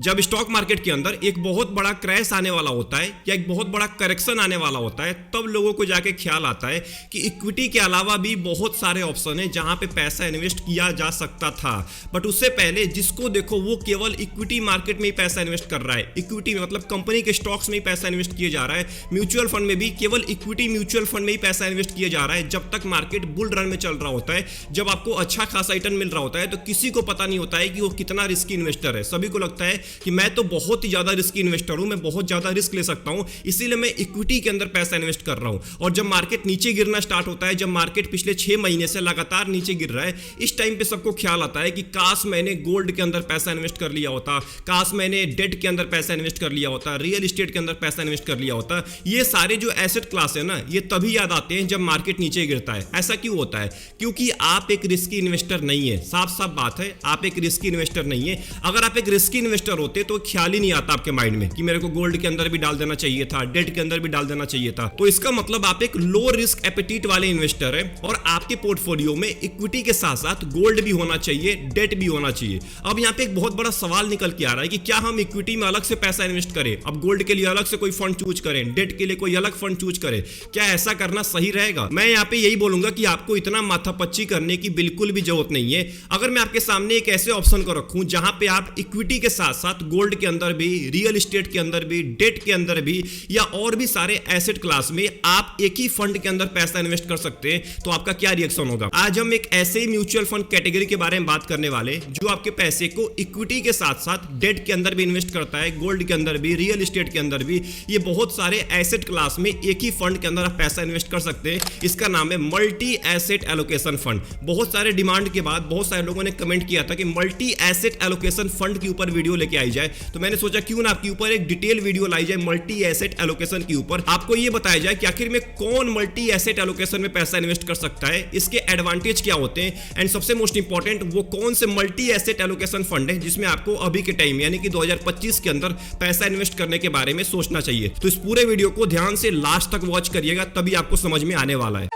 जब stock market के अंदर एक बहुत बड़ा क्रैश आने वाला होता है या एक बहुत बड़ा करेक्शन आने वाला होता है, तब लोगों को जाके ख्याल आता है कि इक्विटी के अलावा भी बहुत सारे ऑप्शन हैं जहां पे पैसा इन्वेस्ट किया जा सकता था। बट उससे पहले जिसको देखो वो केवल इक्विटी मार्केट में ही पैसा इन्वेस्ट कर रहा है। इक्विटी में मतलब कंपनी के स्टॉक्स में ही पैसा इन्वेस्ट किया जा रहा है। म्यूचुअल फंड में भी केवल इक्विटी म्यूचुअल फंड में ही पैसा इन्वेस्ट किया जा रहा है। जब तक मार्केट बुल रन में चल रहा होता है, जब आपको अच्छा खासा रिटर्न मिल रहा होता है, तो किसी को पता नहीं होता है कि वो कितना रिस्की इन्वेस्टर है। सभी को लगता है कि मैं तो बहुत ही ज्यादा रिस्की इन्वेस्टर हूं, मैं बहुत ज्यादा रिस्क ले सकता हूं, इसीलिए मैं इक्विटी के अंदर पैसा इन्वेस्ट कर रहा हूं। और जब मार्केट नीचे गिरना स्टार्ट होता है, जब मार्केट पिछले 6 महीने से लगातार नीचे गिर रहा है, इस टाइम पे सबको ख्याल आता है कि काश मैंने गोल्ड के अंदर पैसा इन्वेस्ट कर लिया होता, काश मैंने डेट के अंदर पैसा इन्वेस्ट कर लिया होता, रियल एस्टेट के अंदर पैसा इन्वेस्ट कर लिया होता। ये सारे जो एसेट क्लास है ना, ये तभी याद आते हैं जब मार्केट नीचे गिरता है। ऐसा क्यों होता है? क्योंकि आप एक रिस्की इन्वेस्टर नहीं है। साफ साफ बात है, आप एक रिस्की इन्वेस्टर नहीं है। अगर आप एक रिस्की इन्वेस्टर होते तो ख्याल ही नहीं आता आपके माइंड में कि मेरे को गोल्ड के अंदर भी डाल देना चाहिए था, डेट के अंदर भी डाल देना चाहिए था। तो इसका मतलब आप एक लो रिस्क एपेटीट वाले इन्वेस्टर है और आपके पोर्टफोलियो में इक्विटी के साथ साथ गोल्ड भी होना चाहिए, डेट भी होना चाहिए। अब यहाँ पे एक बहुत बड़ा सवाल निकल के आ रहा है कि क्या हम इक्विटी में अलग से पैसा इन्वेस्ट करें, अब गोल्ड के लिए अलग से कोई फंड चूज करें, डेट के लिए कोई अलग फंड चूज करें, क्या ऐसा करना सही रहेगा? मैं यहाँ पे यही बोलूंगा कि आपको इतना माथापच्ची करने की बिल्कुल भी जरूरत नहीं है। अगर मैं आपके सामने एक ऐसे ऑप्शन को रखूं जहां पे आप इक्विटी के साथ साथ गोल्ड के अंदर भी, रियल एस्टेट के अंदर भी, डेट के अंदर भी या और भी सारे एसेट क्लास में आप एक ही फंड के अंदर पैसा इन्वेस्ट कर सकते हैं, तो आपका क्या रिएक्शन होगा? आज हम एक ऐसे म्यूचुअल फंड कैटेगरी के बारे में बात करने वाले जो आपके पैसे को इक्विटी के साथ साथ डेट के अंदर भी इन्वेस्ट करता है, गोल्ड के अंदर भी, रियल एस्टेट के अंदर भी। ये बहुत सारे एसेट क्लास में एक ही फंड के अंदर आप पैसा इन्वेस्ट कर सकते हैं। इसका नाम है मल्टी एसेट एलोकेशन फंड। बहुत सारे डिमांड के बाद बहुत सारे लोगों ने कमेंट किया था कि मल्टी एसेट एलोकेशन फंड के ऊपर वीडियो लेके आई जाए, तो मैंने सोचा क्यों ना आपके ऊपर एक डिटेल वीडियो लाई जाए मल्टी एसेट एलोकेशन के ऊपर। आपको ये बताया जाए कि आखिर में कौन मल्टी एसेट एलोकेशन में पैसा इन्वेस्ट कर सकता है, इसके एडवांटेज क्या होते हैं, एंड सबसे मोस्ट इंपॉर्टेंट वो कौन से मल्टी एसेट एलोकेशन फंड है जिसमें आपको अभी के टाइम यानी कि 2025 के अंदर पैसा इन्वेस्ट करने के बारे में सोचना चाहिए। तो इस पूरे वीडियो को ध्यान से लास्ट तक वॉच करिएगा, तभी आपको समझ में आने वाला है।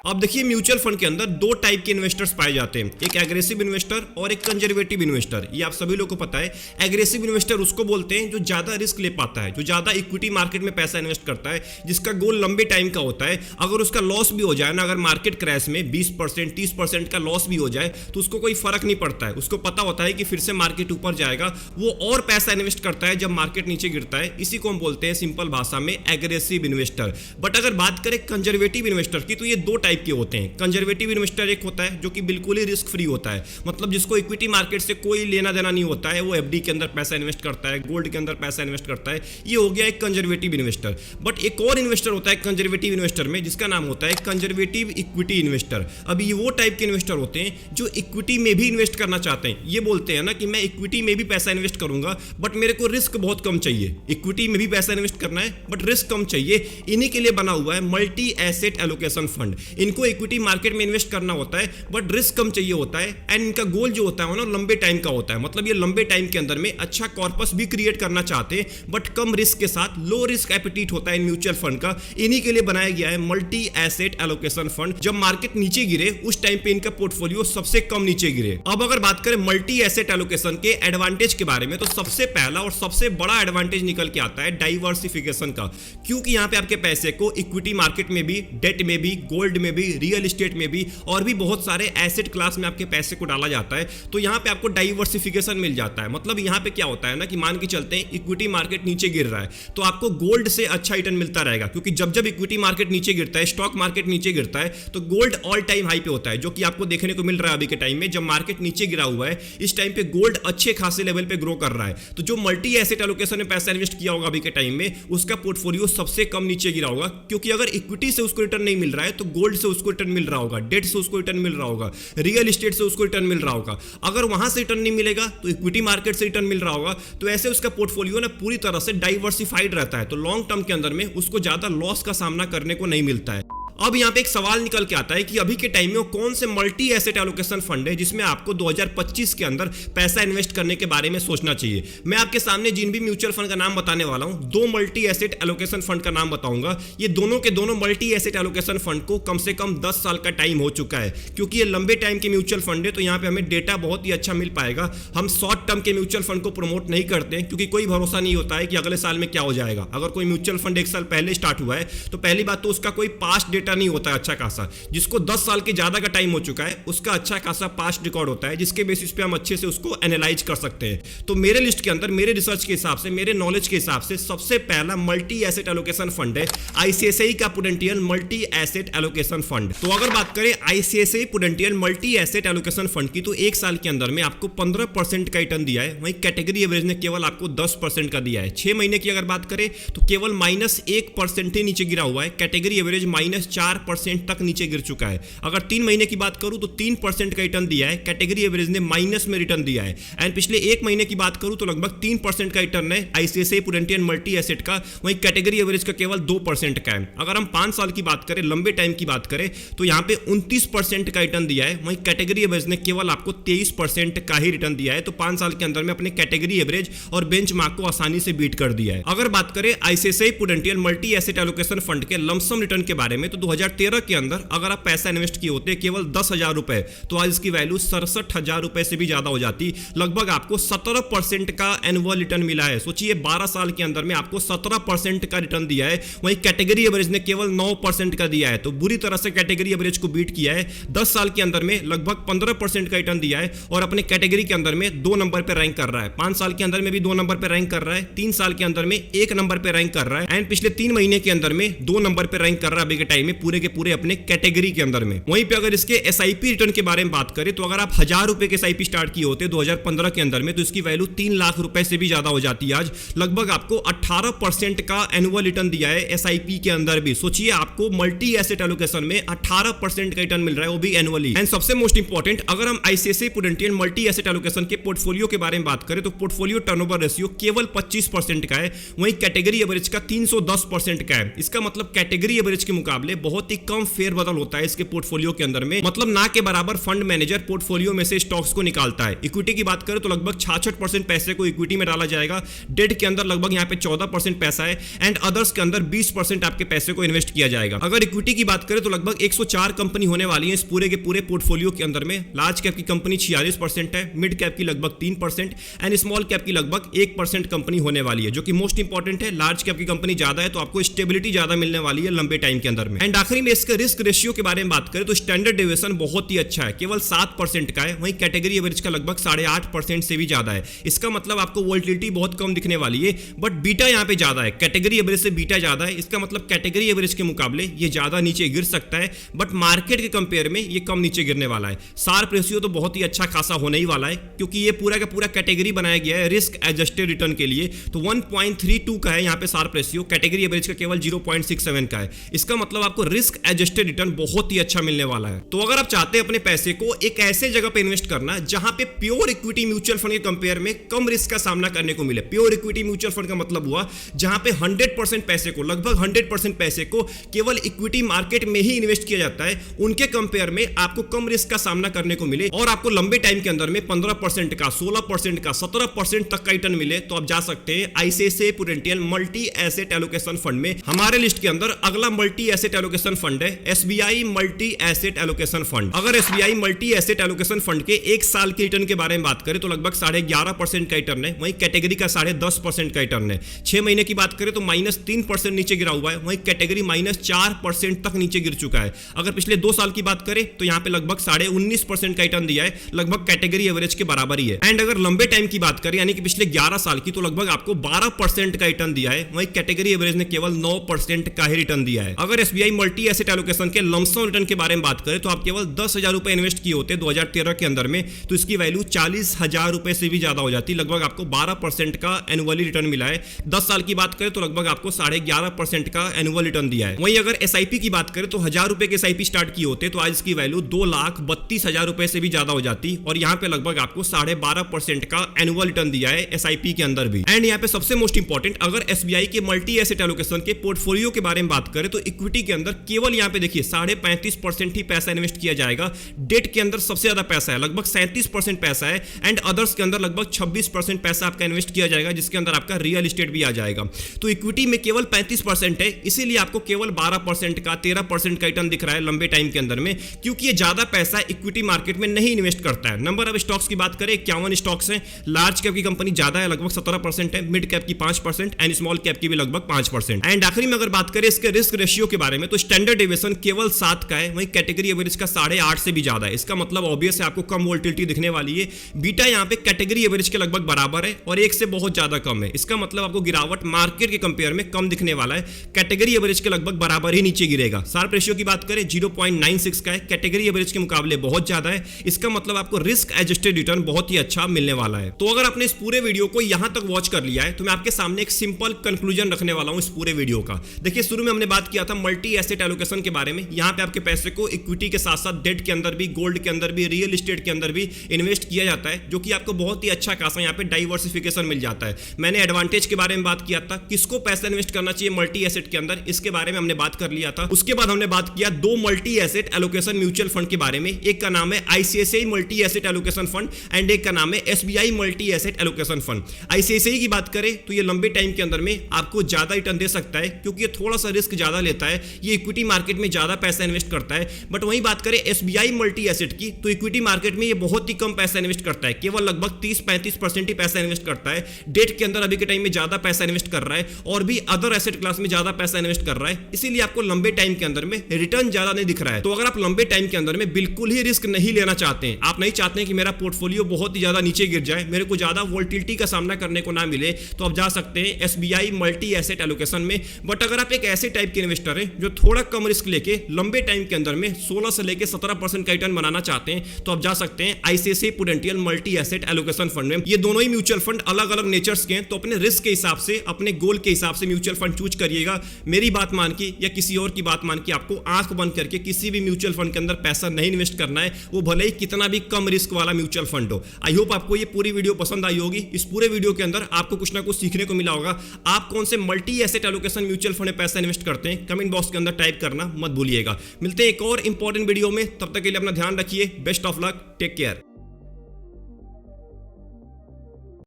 अब देखिए, म्यूचुअल फंड के अंदर दो टाइप के इन्वेस्टर्स पाए जाते हैं, एक एग्रेसिव इन्वेस्टर और एक कंजर्वेटिव इन्वेस्टर। ये आप सभी लोगों को पता है। एग्रेसिव इन्वेस्टर उसको बोलते हैं जो ज्यादा रिस्क ले पाता है, जो ज्यादा इक्विटी मार्केट में पैसा इन्वेस्ट करता है, जिसका गोल लंबे टाइम का होता है। अगर उसका लॉस भी हो जाए ना, अगर मार्केट क्रैश में 20% 30% का लॉस भी हो जाए तो उसको कोई फर्क नहीं पड़ता है। उसको पता होता है कि फिर से मार्केट ऊपर जाएगा, वो और पैसा इन्वेस्ट करता है जब मार्केट नीचे गिरता है। इसी को हम बोलते हैं सिंपल भाषा में एग्रेसिव इन्वेस्टर। बट अगर बात करें कंजर्वेटिव इन्वेस्टर की, तो ये दो टाइप के होते हैं। कंजर्वेटिव इन्वेस्टर एक होता है जो कि बिल्कुल ही रिस्क फ्री होता है, मतलब जिसको इक्विटी मार्केट से कोई लेना देना नहीं होता है। वो एफडी के अंदर पैसा इन्वेस्ट करता है, गोल्ड के अंदर पैसा इन्वेस्ट करता है। ये हो गया एक कंजर्वेटिव इन्वेस्टर। बट एक और इन्वेस्टर होता है कंजर्वेटिव इन्वेस्टर में, जिसका नाम होता है कंजर्वेटिव इक्विटी इन्वेस्टर। अब ये वो टाइप के इन्वेस्टर होते हैं जो इक्विटी में भी इन्वेस्ट करना चाहते हैं। ये बोलते हैं ना कि मैं इक्विटी में भी पैसा इन्वेस्ट करूंगा बट मेरे को रिस्क बहुत कम चाहिए। इक्विटी में भी पैसा इन्वेस्ट करना है बट रिस्क कम चाहिए। इन्हीं के लिए बना हुआ है मल्टी एसेट एलोकेशन फंड। इनको इक्विटी मार्केट में इन्वेस्ट करना होता है बट रिस्क कम चाहिए होता है, एंड इनका गोल जो होता है ना लंबे टाइम का होता है। मतलब ये लंबे टाइम के अंदर में अच्छा कॉर्पस भी क्रिएट करना चाहते हैं बट कम रिस्क के साथ। लो रिस्क एपेटीट होता है म्यूचुअल फंड का। इन्हीं के लिए बनाया गया है मल्टी एसेट एलोकेशन फंड। जब मार्केट नीचे गिरे उस टाइम पे इनका पोर्टफोलियो सबसे कम नीचे गिरे। अब अगर बात करें मल्टी एसेट एलोकेशन के एडवांटेज के बारे में, तो सबसे पहला और सबसे बड़ा एडवांटेज निकल के आता है डाइवर्सिफिकेशन का। क्योंकि यहां पे आपके पैसे को इक्विटी मार्केट में भी, डेट में भी, गोल्ड में भी, रियल एस्टेट में भी और भी बहुत सारे एसेट क्लास में आपके पैसे को डाला जाता है, तो यहां पे आपको डाइवर्सिफिकेशन मिल जाता है। मतलब यहां पे क्या होता है ना कि मान के चलते हैं इक्विटी मार्केट नीचे गिर रहा है तो आपको गोल्ड से अच्छा रिटर्न मिलता रहेगा, क्योंकि जब जब इक्विटी मार्केट नीचे गिरता है, स्टॉक मार्केट नीचे गिरता है, तो गोल्ड ऑल टाइम हाई पे होता है, जो कि आपको देखने को मिल रहा है अभी के टाइम में। जब मार्केट नीचे गिरा हुआ है, इस टाइम पे गोल्ड अच्छे खासे लेवल पे ग्रो कर रहा है। तो जो मल्टी एसेट एलोकेशन में पैसा इन्वेस्ट किया होगा अभी के टाइम में, उसका पोर्टफोलियो सबसे कम नीचे गिरा होगा, क्योंकि अगर इक्विटी से उसको रिटर्न नहीं मिल रहा है तो गोल्ड से उसको रिटर्न मिल रहा होगा, डेट से उसको रिटर्न मिल रहा होगा, रियल एस्टेट से उसको रिटर्न मिल रहा होगा। अगर वहां से रिटर्न नहीं मिलेगा तो इक्विटी मार्केट से रिटर्न मिल रहा होगा। तो ऐसे उसका पोर्टफोलियो ना पूरी तरह से डाइवर्सिफाइड रहता है, तो लॉन्ग टर्म के अंदर में उसको ज्यादा लॉस का सामना करने को नहीं मिलता है। अब यहाँ पे एक सवाल निकल के आता है कि अभी के टाइम में वो कौन से मल्टी एसेट एलोकेशन फंड है जिसमें आपको 2025 के अंदर पैसा इन्वेस्ट करने के बारे में सोचना चाहिए। मैं आपके सामने जिन भी म्यूचुअल फंड का नाम बताने वाला हूं, दो मल्टी एसेट एलोकेशन फंड का नाम बताऊंगा। ये दोनों के दोनों मल्टी एसेट एलोकेशन फंड को कम से कम 10 साल का टाइम हो चुका है, क्योंकि ये लंबे टाइम के म्यूचुअल फंड है तो यहाँ पे हमें डेटा बहुत ही अच्छा मिल पाएगा। हम शॉर्ट टर्म के म्यूचुअल फंड को प्रमोट नहीं करते हैं, क्योंकि कोई भरोसा नहीं होता है कि अगले साल में क्या हो जाएगा। अगर कोई म्यूचुअल फंड एक साल पहले स्टार्ट हुआ है तो पहली बात तो उसका कोई पास्ट डेटा नहीं होता है अच्छा खासा। जिसको 10 साल के ज्यादा का टाइम हो चुका है उसका अच्छा खासा पास्ट रिकॉर्ड होता है, जिसके बेसिस पे हम अच्छे से उसको एनालाइज कर सकते हैं। तो मेरे लिस्ट के अंदर, मेरे रिसर्च के हिसाब से, मेरे नॉलेज के हिसाब से सबसे पहला मल्टी एसेट एलोकेशन फंड है आईसीआईसीआई का prudential multi asset allocation fund. तो अगर बात करें ICICI prudential multi asset allocation fund की, तो एक साल के अंदर में आपको 15% का रिटर्न दिया है, वहीं कैटेगरी एवरेज ने केवल आपको 10% का दिया है। 6 महीने की अगर बात करें तो केवल -1% ही नीचे गिरा हुआ है, कैटेगरी एवरेज -4% तक नीचे गिर चुका है। अगर 3 महीने की बात करूं तो 3% का रिटर्न दिया है, कैटेगरी एवरेज ने माइनस में रिटर्न दिया है। एंड पिछले 1 महीने की बात करूं तो लगभग 3% का रिटर्न है आईसीआईसीआई प्रूडेंशियल मल्टी एसेट का, वहीं कैटेगरी एवरेज का केवल 2% का है। अगर हम 5 साल की बात करें, लंबे टाइम की बात करें, तो यहां पे 29% का रिटर्न दिया है, वहीं कैटेगरी एवरेज ने केवल आपको 23% का ही रिटर्न दिया है। तो 5 साल के अंदर में अपने कैटेगरी एवरेज और बेंचमार्क को आसानी से बीट कर दिया है। अगर बात करें ICICI prudential multi asset allocation fund के लमसम रिटर्न के बारे में, तो 2013 के अंदर अगर आप पैसा इन्वेस्ट किए होते केवल 10,000 रुपए, तो आज इसकी वैल्यू 67,000 रुपए से भी ज्यादा हो जाती। लगभग आपको 17% का एनुअल रिटर्न मिला है। सोचिए 12 साल के अंदर में आपको 17% का रिटर्न दिया है, वहीं कैटेगरी एवरेज ने केवल 9% का दिया है। तो बुरी तरह से कैटेगरी एवरेज को बीट किया है। 10 साल के अंदर में लगभग 15% का रिटर्न दिया है और अपने कैटेगरी के अंदर में 2 नंबर पर रैंक कर रहा है। 5 साल के अंदर में भी 2 नंबर पर रैंक कर रहा है, 3 साल के अंदर में 1 नंबर पर रैंक कर रहा है, एंड पिछले 3 महीने के अंदर में 2 नंबर पर रैंक कर रहा है अभी के टाइम में पूरे के पूरे अपने कैटेगरी के अंदर में। वहीं पे अगर इसके एसआईपी रिटर्न के बारे में बात करें, तो अगर आप 1000 रुपए के एसआईपी स्टार्ट किए होते 2015 के अंदर में, तो इसकी वैल्यू 3 लाख रुपए से भी ज्यादा हो जाती है। आज लगभग आपको 18% का एनुअल रिटर्न दिया है एसआईपी के अंदर भी। सोचिए आपको मल्टी एसेट एलोकेशन में 18% का रिटर्न मिल रहा है, वो भी एनुअली। एंड सबसे मोस्ट इंपॉर्टेंट, अगर हम ICICI prudential multi asset allocation के पोर्टफोलियो के बारे में बात करें, तो पोर्टफोलियो टर्नओवर रेशियो केवल 25% का है, वहीं कैटेगरी एवरेज का 310% का है। इसका मतलब कैटेगरी एवरेज के मुकाबले बहुत ही कम फेर बदल होता है इसके पोर्टफोलियो के अंदर में। मतलब ना के बराबर फंड मैनेजर पोर्टफोलियो में से स्टॉक्स को निकालता है। इक्विटी की बात करें तो लगभग 66% पैसे को इक्विटी में डाला जाएगा, डेट के अंदर लगभग यहाँ पे 14% पैसा है, एंड अदर्स के अंदर 20% आपके पैसे को इन्वेस्ट किया जाएगा। अगर इक्विटी की बात करें तो लगभग 104 कंपनी होने वाली है इस पूरे के पूरे पोर्टफोलियो के अंदर में। लार्ज कैप की कंपनी 46% है, मिड कैप की लगभग 3% एंड स्मॉल कैप की लगभग 1% कंपनी होने वाली है, जो कि मोस्ट इंपॉर्टेंट है। लार्ज कैप की कंपनी ज्यादा है तो आपको स्टेबिलिटी ज्यादा मिलने वाली है लंबे टाइम के अंदर में। एंड आखिरी में इसके रिस्क रेशियो के बारे में बात करें तो स्टैंडर्ड डेविएशन बहुत ही अच्छा है, केवल 7% का है, वहीं कैटेगरी एवरेज का लगभग 8.5% से भी ज्यादा है। इसका मतलब आपको वोलेटिलिटी बहुत कम दिखने वाली है, बट बीटा यहां पे ज्यादा है, कैटेगरी एवरेज से बीटा ज्यादा है। इसका मतलब कैटेगरी एवरेज के मुकाबले ये ज्यादा नीचे गिर सकता है, बट मार्केट के कंपेयर में ये कम नीचे गिरने वाला है। शार्प रेशियो तो बहुत ही अच्छा खासा होने ही वाला है, क्योंकि ये पूरा का पूरा कैटेगरी बनाया गया है रिस्क एडजस्टेड रिटर्न के लिए। तो 1.32 का है यहाँ पे शार्प रेशियो, कैटेगरी एवरेज का केवल 0.67 का है। इसका मतलब आपको रिस्क एडजस्टेड रिटर्न बहुत ही अच्छा मिलने वाला है। तो अगर आप चाहते हैं अपने पैसे को एक ऐसे जगह पे इन्वेस्ट करना जहां पे प्योर इक्विटी म्यूचुअल फंड के कंपेयर में कम रिस्क का सामना करने को मिले। प्योर इक्विटी म्यूचुअल फंड का मतलब हुआ जहां पे 100% पैसे को, लगभग 100% पैसे को केवल इक्विटी मार्केट में ही इन्वेस्ट किया जाता है, उनके कंपेयर में आपको कम रिस्क का सामना करने को मिले और आपको लंबे टाइम के अंदर में 15% का, 16% का, 17% तक का रिटर्न मिले, तो आप जा सकते हैं ICICI prudential multi asset allocation fund में। हमारे लिस्ट के अंदर अगला मल्टी एसेट एलोकेशन फंड है SBI multi asset allocation fund. अगर SBI multi asset allocation fund के 1 साल के रिटर्न के बारे में बात करें तो लगभग 11.5% का रिटर्न है, वहीं कैटेगरी का 10.5% का रिटर्न है। 6 महीने की बात करें तो -3% नीचे गिरा हुआ है, वहीं कैटेगरी -4% तक नीचे गिर चुका है। अगर पिछले 2 साल की बात करें तो यहाँ पे लगभग 19.5% का रिटर्न दिया है, लगभग कैटेगरी एवरेज के बराबर ही है। एंड अगर लंबे टाइम की बात करें यानी कि पिछले 11 साल की, तो लगभग आपको 12% का रिटर्न दिया है, वहीं कैटेगरी एवरेज ने केवल 9% का ही रिटर्न दिया है। अगर एसबीआई मल्टी एसेट एलोकेशन के लमसम रिटर्न के बारे में बात करें तो आप केवल 10,000 रुपए इन्वेस्ट किए होते 2013 के अंदर में, तो इसकी वैल्यू 40,000 रुपए से भी ज्यादा हो जाती। लगभग आपको 12% का एनुअली रिटर्न मिला है। 10 साल की बात करें तो लगभग आपको 11.5% का एनुअल रिटर्न दिया है। वहीं अगर एसआईपी की बात करें तो 1000 रुपए के एसआईपी स्टार्ट किए होते तो आज इसकी वैल्यू 2,32,000 रुपए से भी ज्यादा हो जाती, और यहाँ पे लगभग आपको 12.5% का एनुअल रिटर्न दिया है एसआईपी के अंदर भी। एंड यहाँ पे सबसे मोस्ट इंपॉर्टेंट, अगर एसबीआई के मल्टी एसेट एलोकेशन के पोर्टफोलियो के बारे में बात करें तो इक्विटी के अंदर अंदर केवल यहाँ पे देखिए 35.5% ही पैसा इन्वेस्ट किया जाएगा। डेट के अंदर सबसे ज्यादा पैसा है, लगभग 37% पैसा है, एंड अदर्स के अंदर लगभग 26% पैसा आपका इन्वेस्ट किया जाएगा, जिसके अंदर आपका रियल एस्टेट भी आ जाएगा। तो इक्विटी में केवल 35% है, इसीलिए आपको केवल 12% का 13% का रिटर्न दिख रहा है लंबे टाइम के अंदर में, क्योंकि ये ज्यादा पैसा इक्विटी मार्केट में नहीं इन्वेस्ट करता है। नंबर ऑफ स्टॉक्स की बात करें 51 स्टॉक्स हैं। लार्ज कैप की कंपनी ज्यादा है, लगभग 17% है, मिड कैप की 5% एंड स्मॉल कैप की भी लगभग 5%। एंड आखिरी में अगर बात करें इसके रिस्क रेशियो के बारे में, तो स्टैंडर्ड डेविएशन केवल 7 का है, वहीं कैटेगरी एवरेज का 8.5 से भी ज्यादा है। इसका मतलब ऑब्वियस है आपको कम वोलेटिलिटी दिखने वाली है। बीटा यहाँ पे कैटेगरी एवरेज के लगभग बराबर है और 1 से बहुत ज्यादा कम है। इसका मतलब आपको गिरावट मार्केट के कंपेयर में कम दिखने वाला है, कैटेगरी एवरेज के लगभग बराबर ही नीचे गिरेगा। शार्प रेशियो की बात करें 0.96 का है, कैटेगरी एवरेज के मुकाबले बहुत ज्यादा है। इसका मतलब आपको रिस्क एडजस्टेड रिटर्न बहुत ही अच्छा मिलने वाला है। तो अगर आपने इस पूरे वीडियो को यहां तक वॉच कर लिया है, तो मैं आपके सामने एक सिंपल कंक्लूजन रखने वाला हूं इस पूरे वीडियो का। देखिए, शुरू में हमने बात किया था मल्टी एसेट एलोकेशन के बारे में। यहां पे आपके पैसे को इक्विटी के साथ साथ डेट के अंदर भी, गोल्ड के अंदर भी, रियल एस्टेट के अंदर भी इन्वेस्ट किया जाता है, जो कि आपको बहुत ही अच्छा खासा यहां पे डाइवर्सिफिकेशन मिल जाता है। मैंने एडवांटेज के बारे में बात किया था, किसको पैसा इन्वेस्ट करना चाहिए मल्टी एसेट के अंदर, इसके बारे में हमने बात कर लिया था। उसके बाद हमने बात किया 2 multi asset allocation mutual fund के बारे में। एक का नाम है ICICI multi asset allocation fund and एक का नाम है SBI multi asset allocation fund. ICICI की बात करें तो ये लंबे टाइम के अंदर में आपको ज्यादा रिटर्न दे सकता है, क्योंकि ये थोड़ा सा रिस्क ज्यादा लेता है, ये इक्विटी मार्केट में ज्यादा पैसा इन्वेस्ट करता है। बट वहीं बात करें एसबीआई मल्टी एसेट की, तो इक्विटी मार्केट में ये बहुत ही कम पैसा इन्वेस्ट करता है, केवल लगभग 30-35% ही पैसा इन्वेस्ट करता है। डेट के अंदर अभी के टाइम में ज्यादा पैसा इन्वेस्ट कर रहा है और भी अदर एसेट क्लास में ज्यादा पैसा इन्वेस्ट कर रहा है, इसीलिए आपको लंबे टाइम के अंदर में रिटर्न ज्यादा नहीं दिख रहा है। तो अगर आप लंबे टाइम के अंदर में बिल्कुल ही रिस्क नहीं लेना चाहते हैं, आप नहीं चाहते हैं कि मेरा पोर्टफोलियो बहुत ही ज्यादा नीचे गिर जाए, मेरे को ज्यादा वोलेटिलिटी का सामना करने को ना मिले, तो आप जा सकते हैं एसबीआई मल्टी एसेट एलोकेशन में। बट अगर आप एक ऐसे टाइप के इन्वेस्टर हैं जो थोड़ा कम रिस्क लेके लंबे टाइम के अंदर में 16 से लेके 17% का रिटर्न बनाना चाहते हैं, तो आप जा सकते हैं ICICI prudential multi asset allocation fund में। ये दोनों ही म्यूचुअल फंड अलग अलग नेचर्स के हैं, तो अपने रिस्क के हिसाब से, अपने गोल के हिसाब से म्यूचुअल फंड चूज करिएगा। मेरी बात मान के या किसी और की बात मान के आपको आंख बंद करके किसी भी म्यूचुअल फंड के अंदर पैसा नहीं इन्वेस्ट करना है, वो भले ही कितना भी कम रिस्क वाला म्यूचुअल फंड हो। आई होप आपको ये पूरी वीडियो पसंद आई होगी। इस पूरे वीडियो के अंदर आपको कुछ ना कुछ सीखने को मिला होगा। आप कौन से multi asset allocation mutual fund में पैसा इन्वेस्ट करते हैं, कमेंट बॉक्स के अंदर टाइप करना मत भूलिएगा। मिलते हैं एक और इंपॉर्टेंट वीडियो में, तब तक के लिए अपना ध्यान रखिए। Best of luck, take care.